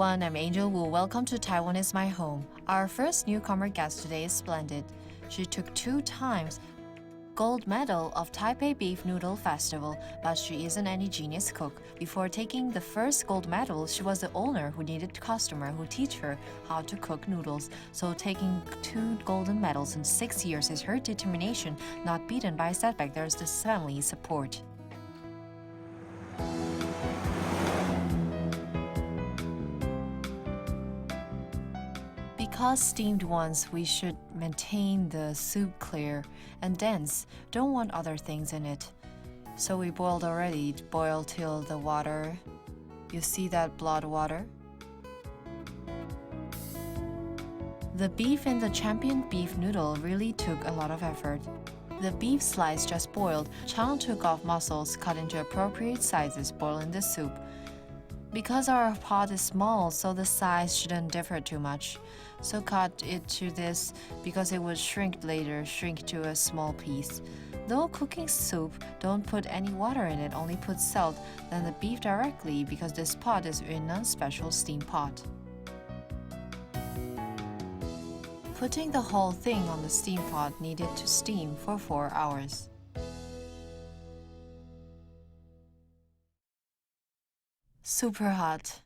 everyone, I'm Angel Wu. Welcome to Taiwan is my home. Our first newcomer guest today is splendid. She took 2 times gold medal of Taipei Beef Noodle Festival, but she isn't any genius cook. Before taking the first gold medal, she was the owner who needed a customer who teach her how to cook noodles. So taking 2 golden medals in 6 years is her determination, not beaten by a setback. There's this family support. Because steamed ones, we should maintain the soup clear and dense. Don't want other things in it. So we boiled already. Boil till the water. You see that blood water? The beef in the champion beef noodle really took a lot of effort. The beef slice just boiled. Chang took off muscles, cut into appropriate sizes, boil in the soup. Because our pot is small, so the size shouldn't differ too much. So cut it to this because it would shrink to a small piece. Though cooking soup, don't put any water in it, only put salt, then the beef directly because this pot is Yunnan's special steam pot. Putting the whole thing on the steam pot needed to steam for 4 hours. Super hot.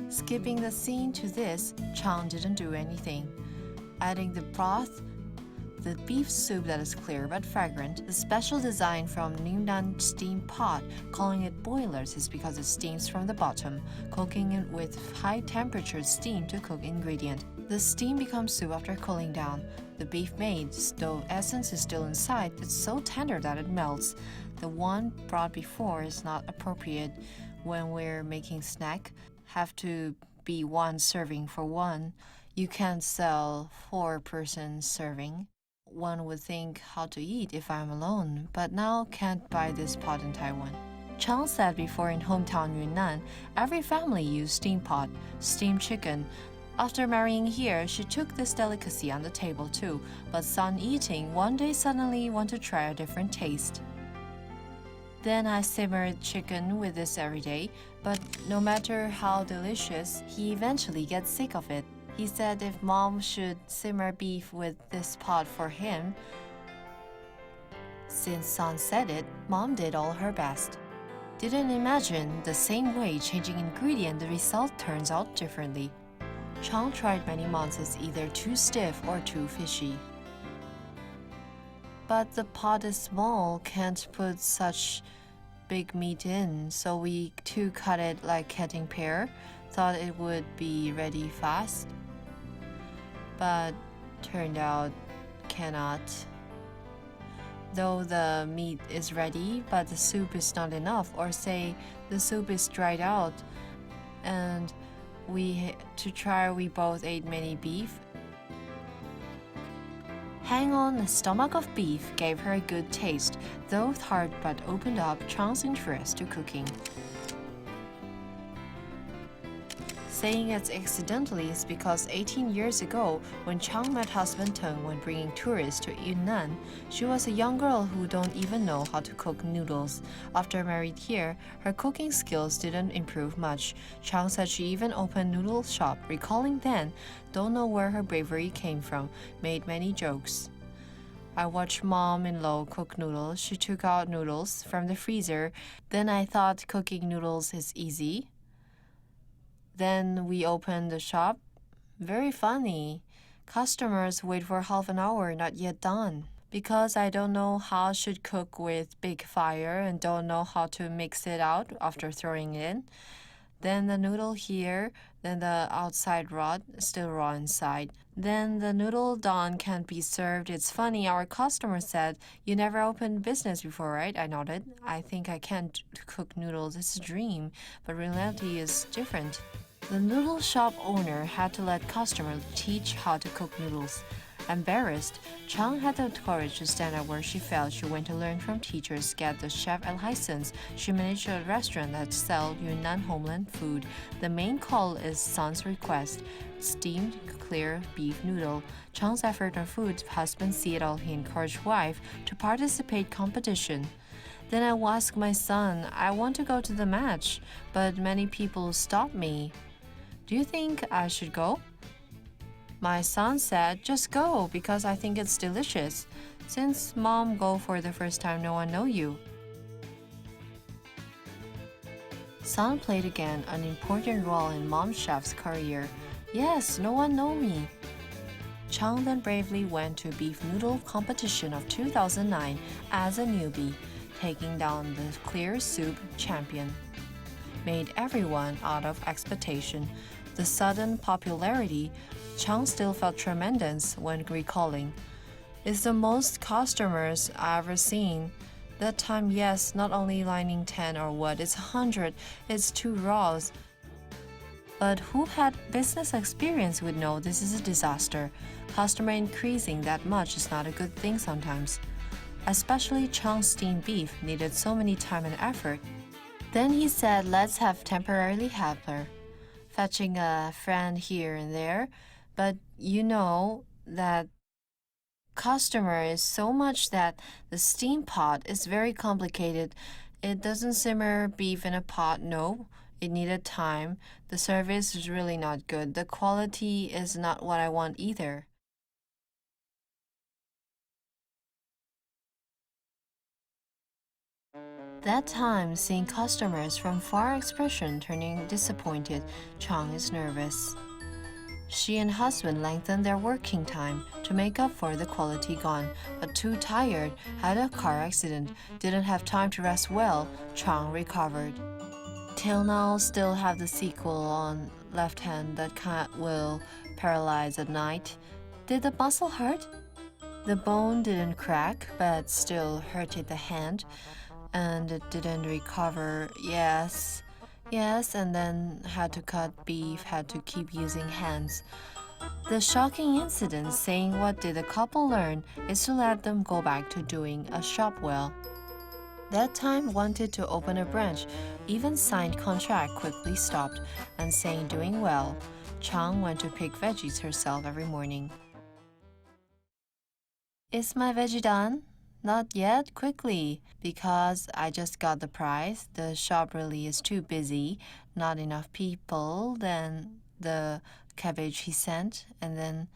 Skipping the scene to this, Chang didn't do anything. Adding the broth, the beef soup that is clear but fragrant, the special design from Yunnan steam pot, calling it boilers is because it steams from the bottom, cooking it with high temperature steam to cook ingredient. The steam becomes soup after cooling down. The beef made, though essence is still inside, it's so tender that it melts. The one brought before is not appropriate when we're making snack. Have to be 1 serving for 1. You can't sell 4-person serving. One would think how to eat if I'm alone, but now can't buy this pot in Taiwan. Chang said before in hometown Yunnan, every family used steam pot, steamed chicken. After marrying here, she took this delicacy on the table too, but son eating one day suddenly want to try a different taste. Then I simmered chicken with this every day, but no matter how delicious, he eventually gets sick of it. He said if mom should simmer beef with this pot for him. Since son said it, mom did all her best. Didn't imagine the same way changing ingredient, the result turns out differently. Chang tried many months as either too stiff or too fishy. But the pot is small, can't put such big meat in, so we too cut it like cutting pear, thought it would be ready fast. But turned out cannot. Though the meat is ready, but the soup is not enough, or say the soup is dried out, and we both ate many beef. Hang on a stomach of beef gave her a good taste, though hard but opened up Chang's interest to cooking. Saying it's accidentally is because 18 years ago, when Chang met husband Teng when bringing tourists to Yunnan, she was a young girl who don't even know how to cook noodles. After married here, her cooking skills didn't improve much. Chang said she even opened noodle shop, recalling then, don't know where her bravery came from, made many jokes. I watched mom-in-law cook noodles. She took out noodles from the freezer. Then I thought cooking noodles is easy. Then we opened the shop. Very funny. Customers wait for half an hour, not yet done. Because I don't know how I should cook with big fire and don't know how to mix it out after throwing it in. Then the noodle here, then the outside raw, still raw inside. Then the noodle done can't be served. It's funny, our customer said, you never opened business before, right? I nodded. I think I can't cook noodles. It's a dream, but reality is different. The noodle shop owner had to let customers teach how to cook noodles. Embarrassed, Chang had the courage to stand up where she felt. She went to learn from teachers, get the chef a license. She managed a restaurant that sells Yunnan homeland food. The main call is son's request, steamed clear beef noodle. Chang's effort on food, husband see it all. He encouraged wife to participate competition. Then I asked my son, I want to go to the match, but many people stopped me. Do you think I should go? My son said, just go because I think it's delicious. Since mom go for the first time, no one know you. Son played again an important role in mom chef's career. Yes, no one know me. Chang then bravely went to beef noodle competition of 2009 as a newbie, taking down the clear soup champion. Made everyone out of expectation. The sudden popularity, Chang still felt tremendous when recalling. It's the most customers I've ever seen. That time, yes, not only lining 10 or what, it's 100, it's 2 raws. But who had business experience would know this is a disaster. Customer increasing that much is not a good thing sometimes. Especially Chang's steamed beef needed so many time and effort. Then he said, let's have temporarily helper, fetching a friend here and there. But you know that customer is so much that the steam pot is very complicated. It doesn't simmer beef in a pot, no. It needed time. The service is really not good. The quality is not what I want either. That time, seeing customers from far expression turning disappointed, Chang is nervous. She and husband lengthened their working time to make up for the quality gone, but too tired, had a car accident, didn't have time to rest well, Chang recovered. Till now, still have the sequel on left hand that will paralyze at night. Did the muscle hurt? The bone didn't crack, but still hurted the hand, and it didn't recover. Yes, and then had to cut beef, had to keep using hands. The shocking incident saying what did the couple learn is to let them go back to doing a shop well. That time wanted to open a branch, even signed contract quickly stopped, and saying doing well. Chang went to pick veggies herself every morning. Is my veggie done? Not yet, quickly, because I just got the prize. The shop really is too busy, not enough people. Then the cabbage he sent, and then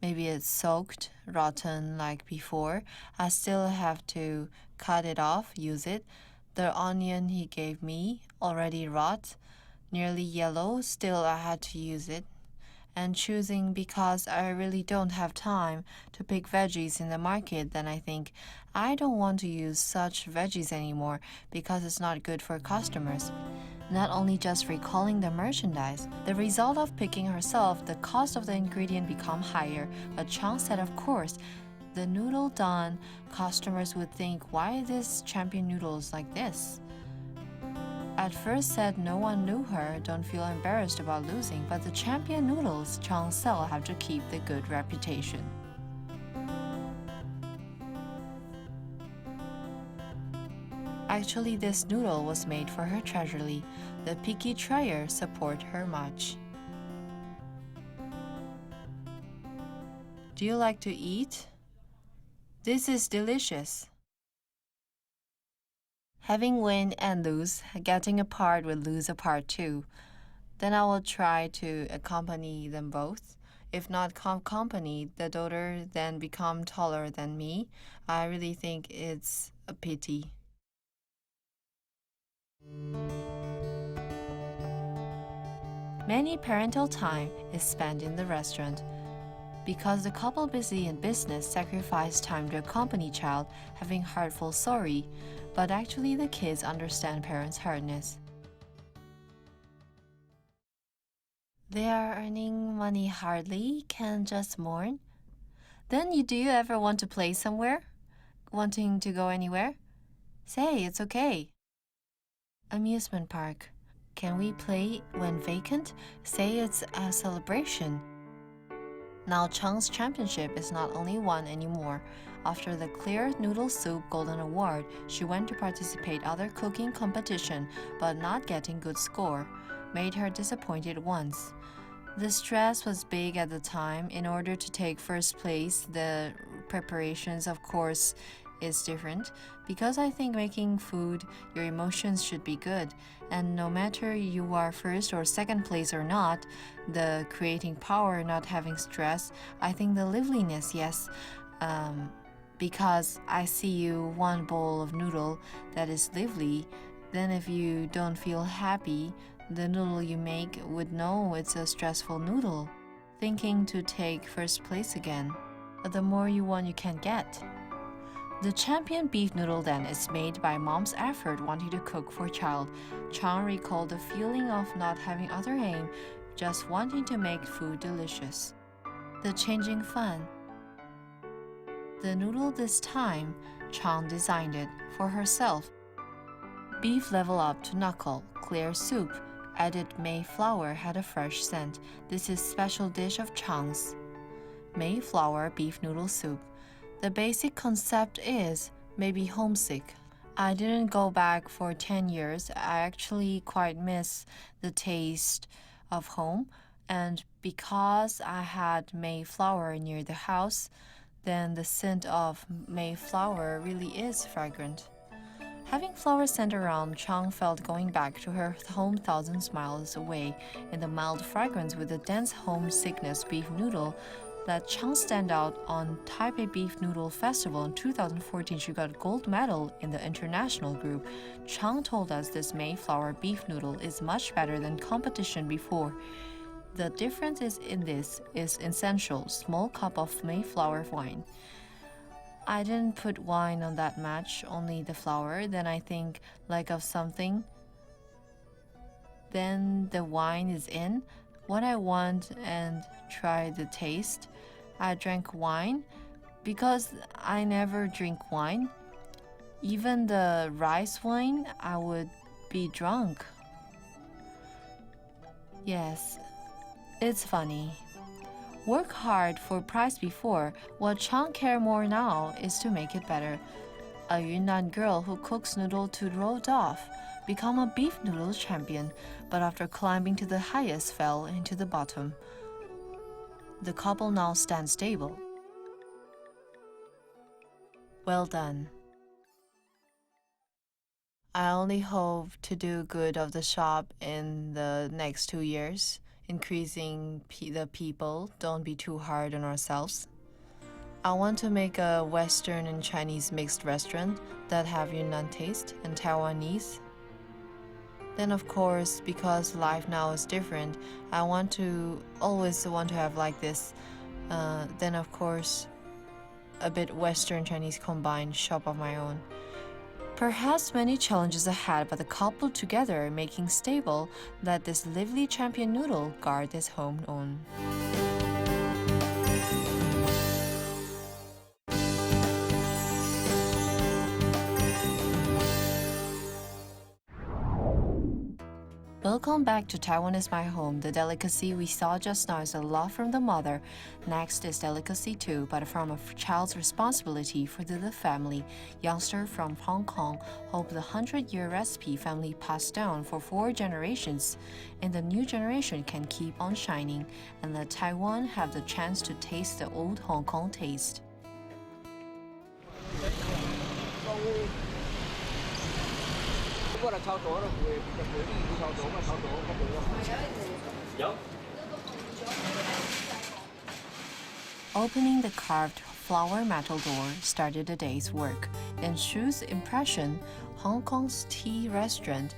maybe it's soaked, rotten like before. I still have to cut it off, use it. The onion he gave me, already rot, nearly yellow, still I had to use it. And choosing because I really don't have time to pick veggies in the market, then I think I don't want to use such veggies anymore because it's not good for customers. Not only just recalling the merchandise, the result of picking herself, the cost of the ingredient become higher, but Chang said of course, the noodle done, customers would think why this champion noodles like this? At first said no one knew her, don't feel embarrassed about losing, but the champion noodles Chang sell have to keep the good reputation. Actually, this noodle was made for her treasury. The picky trier support her much. Do you like to eat? This is delicious. Having win and lose, getting apart would lose apart too. Then I will try to accompany them both. If not accompanied, the daughter then become taller than me. I really think it's a pity. Many parental time is spent in the restaurant. Because the couple busy in business sacrifice time to accompany child, having heartful sorry, but actually the kids understand parents' hardness. They are earning money hardly, can just mourn. Then do you ever want to play somewhere? Wanting to go anywhere? Say, it's okay. Amusement park. Can we play when vacant? Say it's a celebration. Now Chang's championship is not only won anymore. After the Clear Noodle Soup Golden Award, she went to participate other cooking competition, but not getting good score, made her disappointed once. The stress was big at the time. In order to take first place, the preparations, of course, is different because I think making food, your emotions should be good. And no matter you are first or second place or not, the creating power, not having stress, I think the liveliness, yes. Because I see you one bowl of noodle that is lively, then if you don't feel happy, the noodle you make would know it's a stressful noodle, thinking to take first place again. But the more you want, you can get. The champion beef noodle then is made by mom's effort wanting to cook for child. Chang recalled the feeling of not having other aim, just wanting to make food delicious. The changing fun. The noodle this time, Chang designed it for herself. Beef level up to knuckle, clear soup, added Mayflower had a fresh scent. This is special dish of Chang's. Mayflower beef noodle soup. The basic concept is maybe homesick. I didn't go back for 10 years. I actually quite miss the taste of home. And because I had Mayflower near the house, then the scent of Mayflower really is fragrant. Having flowers sent around, Chang felt going back to her home thousands miles away in the mild fragrance with the dense homesickness beef noodle that Chang stand out on Taipei Beef Noodle Festival in 2014. She got gold medal in the international group. Chang told us this Mayflower beef noodle is much better than competition before. The difference is essential, small cup of Mayflower wine. I didn't put wine on that match, only the flour. Then I think like of something. Then the wine is in. What I want and try the taste. I drank wine because I never drink wine. Even the rice wine, I would be drunk. Yes, it's funny. Work hard for prize before. What Chang care more now is to make it better. A Yunnan girl who cooks noodle to rolled off, become a beef noodle champion, but after climbing to the highest fell into the bottom. The couple now stand stable. Well done. I only hope to do good of the shop in the next 2 years, increasing the people. Don't be too hard on ourselves. I want to make a Western and Chinese mixed restaurant that have Yunnan taste and Taiwanese. Then of course, because life now is different, I always want to have like this. Then of course, a bit Western Chinese combined shop of my own. Perhaps many challenges ahead, but the couple together making stable, let this lively champion noodle guard its home own. Welcome back to Taiwan is my home. The delicacy we saw just now is a love from the mother. Next is delicacy 2, but from a child's responsibility for the family. Youngster from Hong Kong hope the 100-year recipe family passed down for 4 generations and the new generation can keep on shining and let Taiwan have the chance to taste the old Hong Kong taste. Opening the carved flower metal door started the day's work. In Shu's impression, Hong Kong's tea restaurant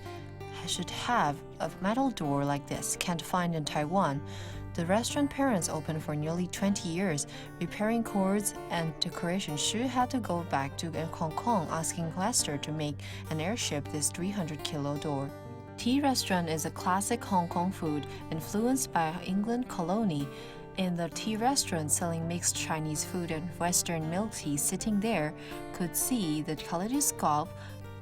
should have a metal door like this, can't find in Taiwan. The restaurant parents opened for nearly 20 years, repairing cords and decoration. Shu had to go back to Hong Kong, asking Lester to make an airship this 300-kilo door. Tea restaurant is a classic Hong Kong food influenced by England colony. In the tea restaurant selling mixed Chinese food and Western milk tea, sitting there could see the kaleidoscope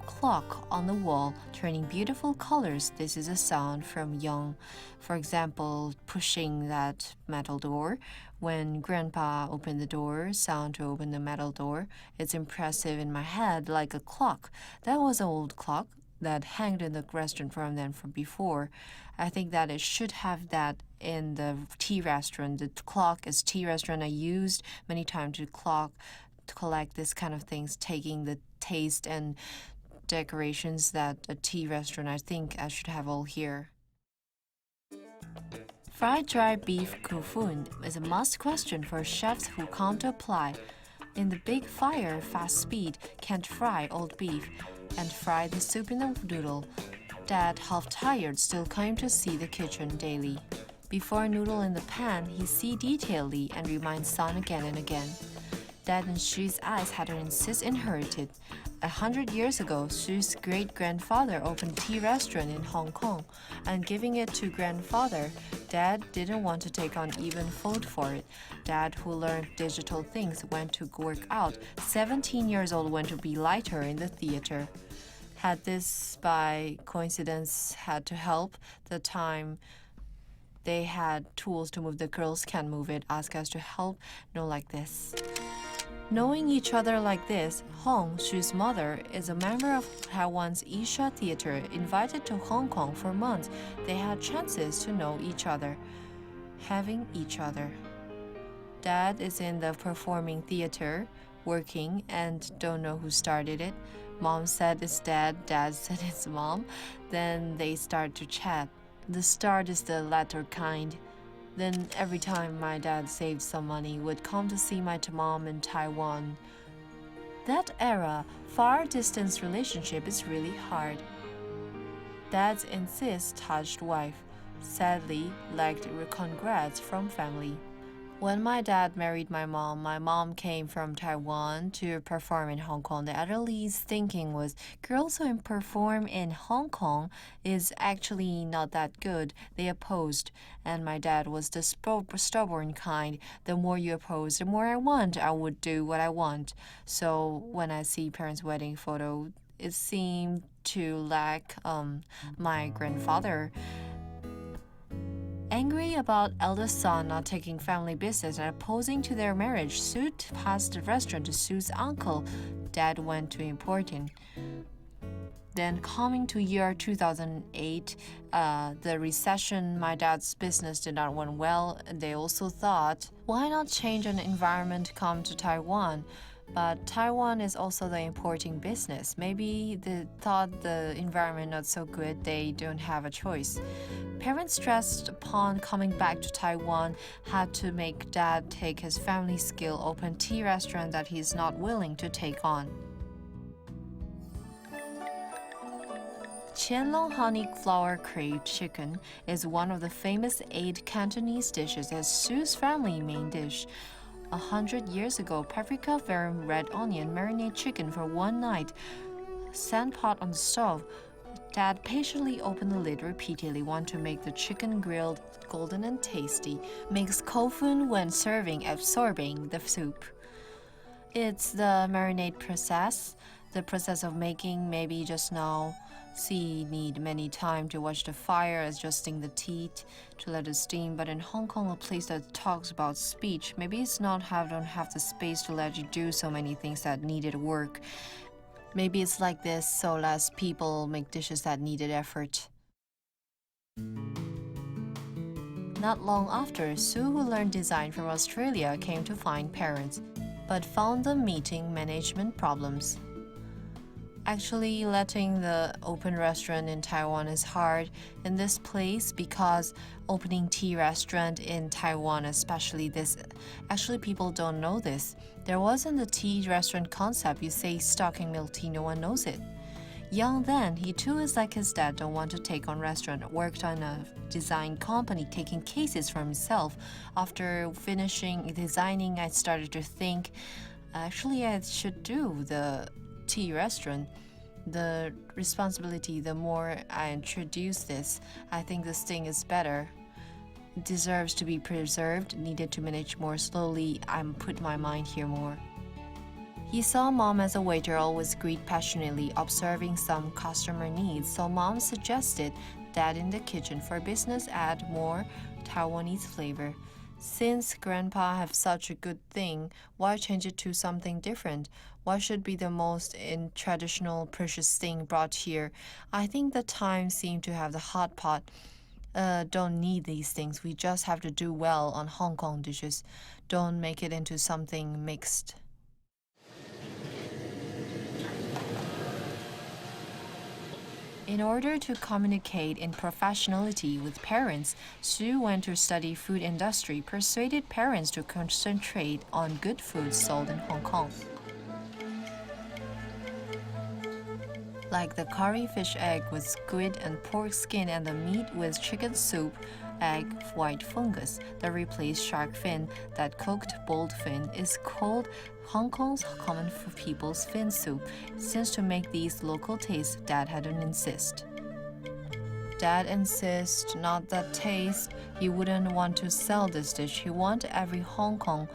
clock on the wall turning beautiful colors. This is a sound from young. For example, pushing that metal door. When grandpa opened the door, sound to open the metal door. It's impressive in my head like a clock. That was an old clock that hanged in the restaurant from before. I think that it should have that in the tea restaurant. The clock is tea restaurant. I used many times to clock collect this kind of things, taking the taste and decorations that a tea restaurant I think I should have all here. Fried dry beef kufun is a must question for chefs who can't apply. In the big fire, fast speed can't fry old beef and fry the soup in the noodle. Dad, half tired, still came to see the kitchen daily. Before a noodle in the pan, he see detailedly and reminds son again and again. Dad and Xu's eyes had to insist inherited. 100 years ago, Xu's great-grandfather opened a tea restaurant in Hong Kong, and giving it to grandfather, Dad didn't want to take on even food for it. Dad, who learned digital things, went to work out. 17 years old, went to be lighter in the theater. Had this, by coincidence, had to help the time they had tools to move the girls can't move it, ask us to help, no like this. Knowing each other like this, Hong, Xu's mother, is a member of Taiwan's Isha Theater, invited to Hong Kong for months. They had chances to know each other, having each other. Dad is in the performing theater, working, and don't know who started it. Mom said it's dad, dad said it's mom. Then they start to chat. The start is the latter kind. Then every time my dad saved some money, would come to see my mom in Taiwan. That era, far-distance relationship is really hard. Dad's insist touched wife. Sadly, lacked congrats from family. When my dad married my mom came from Taiwan to perform in Hong Kong. The elderly's thinking was, girls who perform in Hong Kong is actually not that good. They opposed, and my dad was the stubborn kind. The more you oppose, the more I want. I would do what I want. So when I see parents' wedding photo, it seemed to lack my grandfather. Angry about eldest son not taking family business and opposing to their marriage, Sue passed the restaurant to Sue's uncle. Dad went to importing. Then coming to year 2008, the recession, my dad's business did not went well. And they also thought, why not change an environment, come to Taiwan? But Taiwan is also the importing business. Maybe they thought the environment not so good, they don't have a choice. Parents stressed upon coming back to Taiwan had to make dad take his family skill, open tea restaurant that he's not willing to take on. Qianlong honey flour crave chicken is one of the famous 8 Cantonese dishes as Sue's family main dish. 100 years ago, paprika, garum, red onion, marinate chicken for one night. Sand pot on the stove. Dad patiently opened the lid repeatedly, want to make the chicken grilled, golden and tasty. Makes kofun when serving, absorbing the soup. It's the marinade process. The process of making, maybe just now. See, need many time to watch the fire, adjusting the teeth to let it steam. But in Hong Kong, a place that talks about speech, maybe it's not don't have the space to let you do so many things that needed work. Maybe it's like this, so less people make dishes that needed effort. Not long after, Sue, who learned design from Australia, came to find parents, but found them meeting management problems. Actually, letting the open restaurant in Taiwan is hard in this place because opening tea restaurant in Taiwan, especially this, actually people don't know this. There wasn't a tea restaurant concept. You say stocking milk tea, no one knows it. Young then, he too is like his dad, don't want to take on restaurant, worked on a design company, taking cases for himself. After finishing designing, I started to think, actually I should do the tea restaurant. The responsibility, the more I introduce this, I think this thing is better. It deserves to be preserved, needed to manage more slowly. I'm put my mind here more. He saw mom as a waiter, always greet passionately, observing some customer needs. So mom suggested dad in the kitchen for business, add more Taiwanese flavor. Since grandpa have such a good thing, why change it to something different? What should be the most traditional precious thing brought here? I think the time seemed to have the hot pot. Don't need these things. We just have to do well on Hong Kong dishes. Don't make it into something mixed. In order to communicate in professionality with parents, Sue went to study food industry, persuaded parents to concentrate on good food sold in Hong Kong. Like the curry fish egg with squid and pork skin and the meat with chicken soup, egg, white fungus that replaced shark fin, that cooked boiled fin is called Hong Kong's common for people's fin soup, since to make these local tastes, Dad had to insist. Dad insists, not that taste. He wouldn't want to sell this dish. He wanted every Hong Kong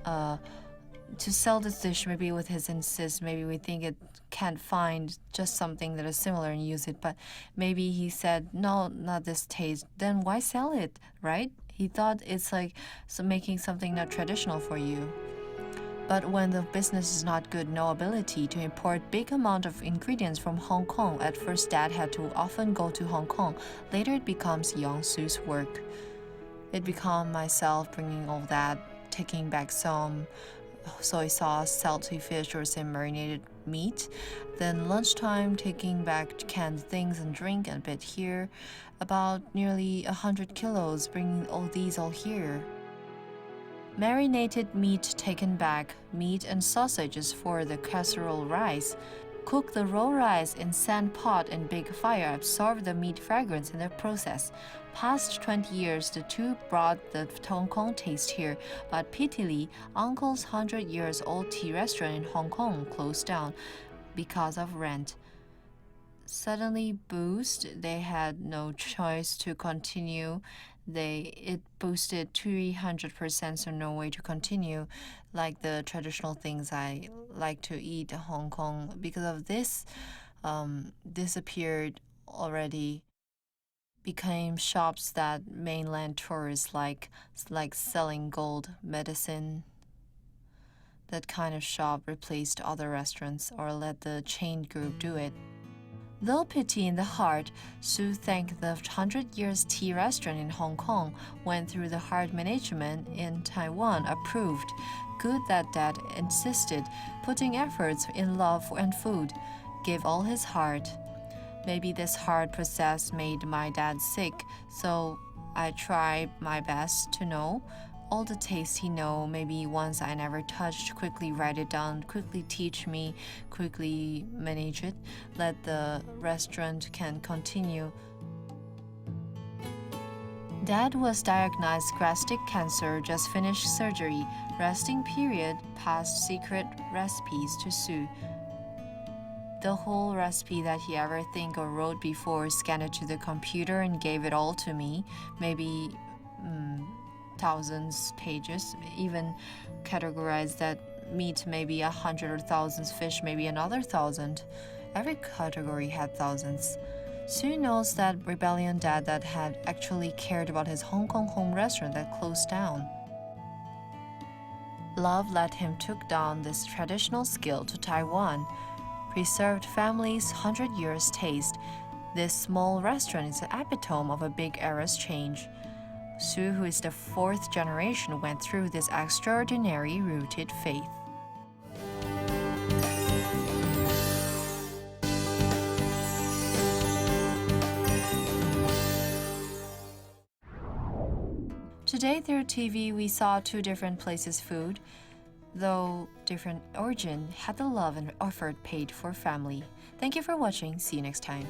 to sell this dish. Maybe with his insist, maybe we think it can't find just something that is similar and use it, but maybe he said, no, not this taste, then why sell it, right? He thought it's like making something not traditional for you. But when the business is not good, no ability to import big amount of ingredients from Hong Kong, at first Dad had to often go to Hong Kong. Later it becomes Young Sue's work. It became myself bringing all that, taking back some soy sauce, salty fish, or some marinated meat. Then lunchtime, taking back canned things and drink and a bit here. About nearly 100 kilos, bringing all these all here. Marinated meat taken back, meat and sausages for the casserole rice. Cook the raw rice in sand pot in big fire, absorb the meat fragrance in the process. Past 20 years, the two brought the Hong Kong taste here, but pitifully, Uncle's 100-years-old tea restaurant in Hong Kong closed down because of rent. Suddenly boost, they had no choice to continue. It boosted 300%, so no way to continue. Like the traditional things I like to eat in Hong Kong, because of this, disappeared already. Became shops that mainland tourists like selling gold, medicine. That kind of shop replaced other restaurants or let the chain group do it. Though pity in the heart, Sue thanked the 100 Years Tea restaurant in Hong Kong, went through the hard management in Taiwan, approved. Good that Dad insisted, putting efforts in love and food, gave all his heart. Maybe this hard process made my dad sick, so I tried my best to know all the taste he know, maybe ones I never touched, quickly write it down, quickly teach me, quickly manage it, let the restaurant can continue. Dad was diagnosed gastric cancer, just finished surgery, resting period, passed secret recipes to Sue. The whole recipe that he ever think or wrote before, scanned it to the computer and gave it all to me, maybe thousands pages, even categorized that meat maybe 100 or thousands, fish maybe another 1,000. Every category had thousands. Sue knows that rebellion Dad that had actually cared about his Hong Kong home restaurant that closed down. Love let him took down this traditional skill to Taiwan, preserved family's 100 years taste. This small restaurant is an epitome of a big era's change. Sue, who is the 4th generation, went through this extraordinary rooted faith. Today through TV, we saw 2 different places' food, though different origin, had the love and effort paid for family. Thank you for watching. See you next time.